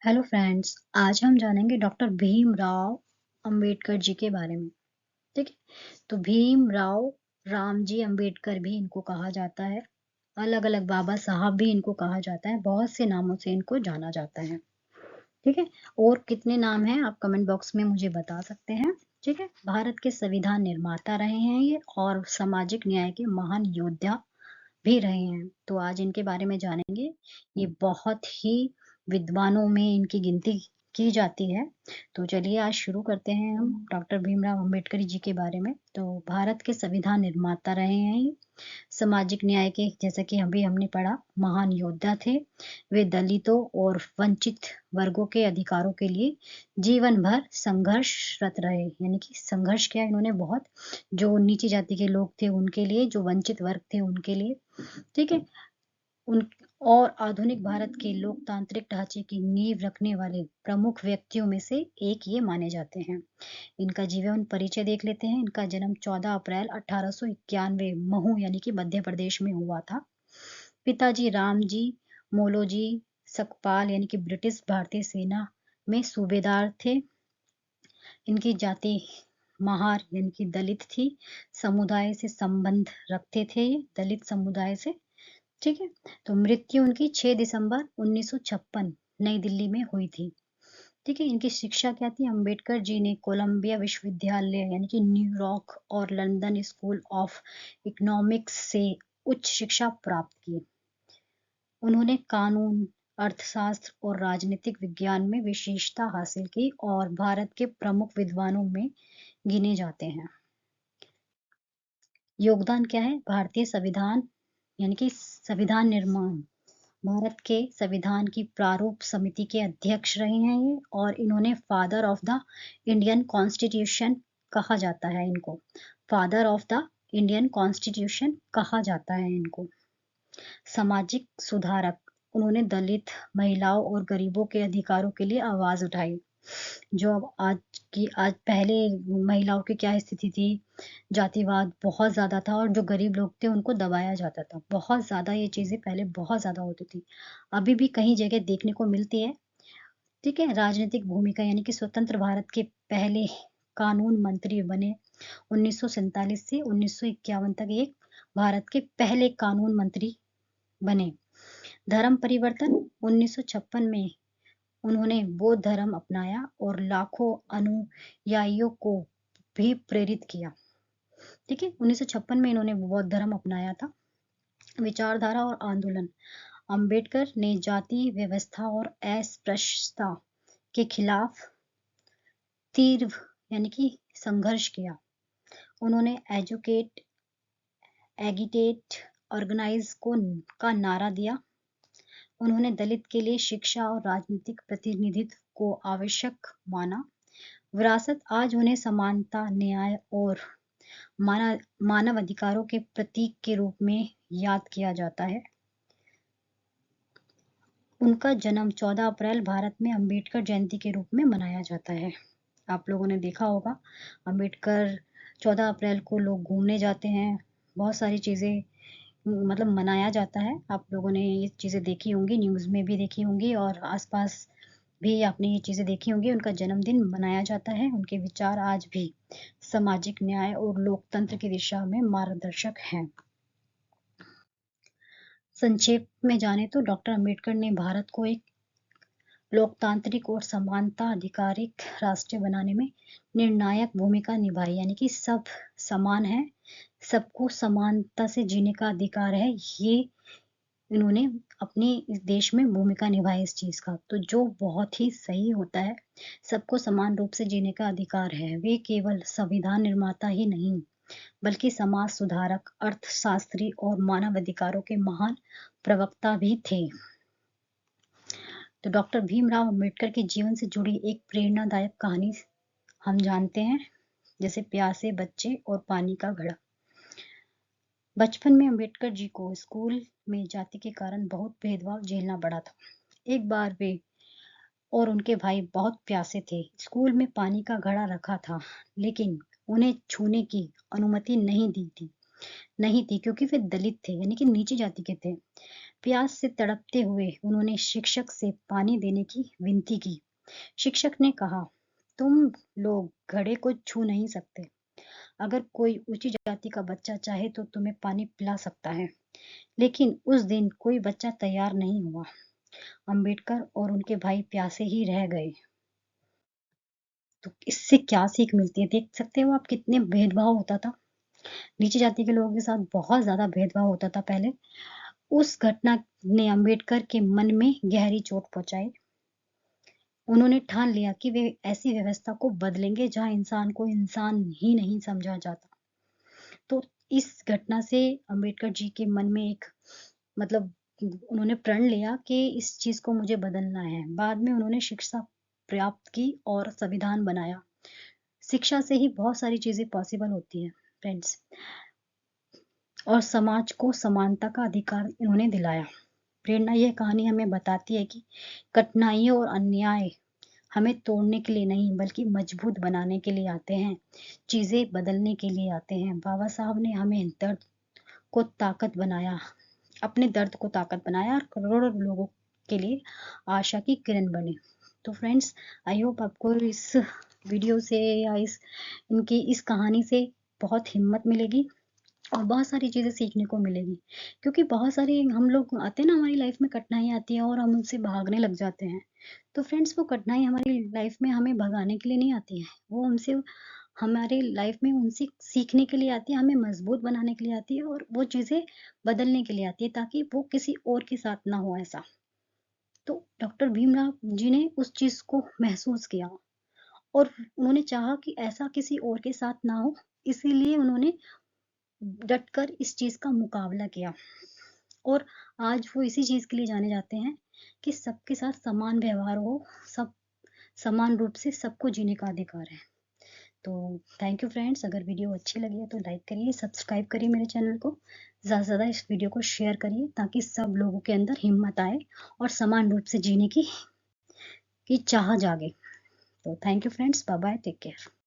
Hello friends, आज हम जानेंगे डॉक्टर भीमराव अंबेडकर जी के बारे में। ठीक है। तो भीमराव रामजी अंबेडकर भी इनको कहा जाता है। अलग अलग बाबा साहब भी इनको कहा जाता है। बहुत से नामों से इनको जाना जाता है। ठीक है। और कितने नाम हैं आप कमेंट बॉक्स में मुझे बता सकते हैं। ठीक है। भारत के संविधान निर्माता रहे हैं ये और सामाजिक न्याय के महान योद्धा भी रहे हैं। तो आज इनके बारे में जानेंगे। ये बहुत ही विद्वानों में इनकी गिनती की जाती है। तो चलिए आज शुरू करते हैं हम डॉक्टर भीमराव अंबेडकर जी के बारे में। तो भारत के संविधान निर्माता रहे हैं ये। सामाजिक न्याय के जैसा कि अभी हमने पढ़ा महान योद्धा थे। वे दलितों और वंचित वर्गों के अधिकारों के लिए जीवन भर संघर्षरत रहे। यानी कि संघर्ष किया इन्होंने बहुत। जो नीची जाति के लोग थे उनके लिए, जो वंचित वर्ग थे उनके लिए। ठीक है। उन और आधुनिक भारत के लोकतांत्रिक ढांचे की नींव रखने वाले प्रमुख व्यक्तियों में से एक ये माने जाते हैं। इनका जीवन परिचय देख लेते हैं। इनका जन्म 14 अप्रैल 1891 महू यानी कि मध्य प्रदेश में हुआ था। पिताजी रामजी मोलोजी सकपाल यानी कि ब्रिटिश भारतीय सेना में सूबेदार थे। इनकी जाति महार यानी कि दलित थी। समुदाय से संबंध रखते थे ये, दलित समुदाय से। ठीक है। तो मृत्यु उनकी 6 दिसंबर 1956 नई दिल्ली में हुई थी। ठीक है। इनकी शिक्षा क्या थी? अंबेडकर जी ने कोलंबिया विश्वविद्यालय यानी कि न्यूयॉर्क और लंदन स्कूल ऑफ इकोनॉमिक्स से उच्च शिक्षा प्राप्त की। उन्होंने कानून, अर्थशास्त्र और राजनीतिक विज्ञान में विशेषता हासिल की और भारत के प्रमुख विद्वानों में गिने जाते हैं। योगदान क्या है? भारतीय संविधान यानी कि संविधान निर्माण, भारत के संविधान की प्रारूप समिति के अध्यक्ष रहे हैं ये और इन्होंने father of the Indian constitution कहा जाता है इनको। Father of the Indian constitution कहा जाता है इनको। सामाजिक सुधारक, उन्होंने दलित, महिलाओं और गरीबों के अधिकारों के लिए आवाज उठाई। जो अब आज पहले महिलाओं की क्या स्थिति थी? जातिवाद बहुत ज़्यादा था और जो गरीब लोग थे उनको दबाया जाता था। बहुत ज़्यादा ये चीज़ें पहले बहुत ज़्यादा होती थी। अभी भी कहीं जगह देखने को मिलती है। ठीक है। राजनीतिक भूमिका यानी कि स्वतंत्र भारत के पहले कानून मंत्री बने। 1947 से 1951 तक एक भारत के पहले कानून मंत्री बने। धर्म परिवर्तन 1956 में उन्होंने बौद्ध धर्म अपनाया और लाखों अनुयायियों को भी प्रेरित किया। ठीक है। 1956 में इन्होंने बौद्ध धर्म अपनाया था। विचारधारा और आंदोलन, अंबेडकर ने जाति व्यवस्था और अस्पृश्यता के खिलाफ तीव्र यानी कि संघर्ष किया। उन्होंने एजुकेट, एगिटेट, ऑर्गेनाइज का नारा दिया। उन्होंने दलित के लिए शिक्षा और राजनीतिक प्रतिनिधित्व को आवश्यक माना। विरासत, आज उन्हें समानता, न्याय और मानव अधिकारों के प्रतीक के रूप में याद किया जाता है। उनका जन्म 14 अप्रैल भारत में अंबेडकर जयंती के रूप में मनाया जाता है। आप लोगों ने देखा होगा अंबेडकर 14 अप्रैल को लोग घूमने जाते हैं। बहुत सारी चीज़ें मतलब मनाया जाता है। आप लोगों ने ये चीज़ें देखी होंगी, न्यूज़ में भी देखी होंगी और आसपास भी आपने ये चीज़ें देखी होंगी। उनका जन्मदिन मनाया जाता है। उनके विचार आज भी सामाजिक न्याय और लोकतंत्र की दिशा में मार्गदर्शक हैं। संक्षेप में जाने तो डॉक्टर अंबेडकर ने भारत को एक लोकतांत्रिक और समानता आधिकारिक राष्ट्र बनाने में निर्णायक भूमिका निभाई। यानी कि सब समान हैं, सबको समानता से जीने का अधिकार है। ये इन्होंने अपने इस देश में भूमिका निभाई इस चीज़ का। तो जो बहुत ही सही होता है, सबको समान रूप से जीने का अधिकार है। वे केवल संविधान निर्माता ही नहीं बल्कि समाज सुधारक, अर्थशास्त्री और मानव अधिकारों के महान प्रवक्ता भी थे। तो डॉक्टर भीमराव अंबेडकर के जीवन से जुड़ी एक प्रेरणादायक कहानी हम जानते हैं, जैसे प्यासे बच्चे और पानी का घड़ा। बचपन में अंबेडकर जी को स्कूल में जाति के कारण बहुत भेदभाव झेलना पड़ा था। एक बार वे और उनके भाई बहुत प्यासे थे। स्कूल में पानी का घड़ा रखा था, लेकिन उन्हें छूने की अनुमति नहीं थी क्योंकि वे दलित थे यानी कि नीची जाति के थे। प्यास से तड़पते हुए उन्होंने शिक्षक से पानी देने की विनती की। शिक्षक ने कहा, तुम लोग घड़े को छू नहीं सकते। अगर कोई ऊंची जाति का बच्चा चाहे तो तुम्हें पानी पिला सकता है। लेकिन उस दिन कोई बच्चा तैयार नहीं हुआ। अंबेडकर और उनके भाई प्यासे ही रह गए। तो इससे क्या सीख मिलती है, देख सकते हो आप कितने भेदभाव होता था। नीची जाति के लोगों के साथ बहुत ज्यादा भेदभाव होता था पहले। उस घटना ने अंबेडकर के मन में गहरी चोट पहुंचाई। उन्होंने ठान लिया कि वे ऐसी व्यवस्था को बदलेंगे जहां इंसान को इंसान ही नहीं समझा जाता। तो इस घटना से अंबेडकर जी के मन में एक मतलब उन्होंने प्रण लिया कि इस चीज को मुझे बदलना है। बाद में उन्होंने शिक्षा प्राप्त की और संविधान बनाया। शिक्षा से ही बहुत सारी चीजें पॉसिबल होती है फ्रेंड्स। और समाज को समानता का अधिकार इन्होंने दिलाया। प्रेरणा यह कहानी हमें बताती है कि कठिनाइयों और अन्याय हमें तोड़ने के लिए नहीं बल्कि मजबूत बनाने के लिए आते हैं। चीजें बदलने के लिए आते हैं। बाबा साहब ने हमें दर्द को ताकत बनाया, अपने दर्द को ताकत बनाया और करोड़ों लोगों के लिए आशा की किरण बने। तो फ्रेंड्स, आई होप आपको इस वीडियो से या इनकी इस कहानी से बहुत हिम्मत मिलेगी और बहुत सारी चीजें सीखने को मिलेगी। क्योंकि बहुत सारे हम लोग आते हैं ना, हमारी लाइफ में कठिनाई आती है और हम उनसे भागने लग जाते हैं। तो फ्रेंड्स, वो कठिनाई हमारी लाइफ में हमें भगाने के लिए नहीं आती है, वो हमसे हमारे लाइफ में उनसे सीखने के लिए आती है, हमें मजबूत बनाने के लिए आती है और वो चीजें बदलने के लिए आती है ताकि वो किसी और के साथ ना हो ऐसा। तो डॉक्टर भीमराव जी ने उस चीज को महसूस किया और उन्होंने चाहा कि ऐसा किसी और के साथ ना हो, इसीलिए उन्होंने डटकर इस चीज का मुकाबला किया। और आज वो इसी चीज के लिए जाने जाते हैं कि सबके साथ समान व्यवहार हो, सब समान रूप से सबको जीने का अधिकार है। तो थैंक यू फ्रेंड्स। अगर वीडियो अच्छी लगी है तो लाइक करिए, सब्सक्राइब करिए मेरे चैनल को, ज़्यादा से ज़्यादा इस वीडियो को शेयर करिए ताकि सब लोगों के अंदर हिम्मत आए और समान रूप से जीने की चाह जागे। तो thank you friends, bye bye, take care.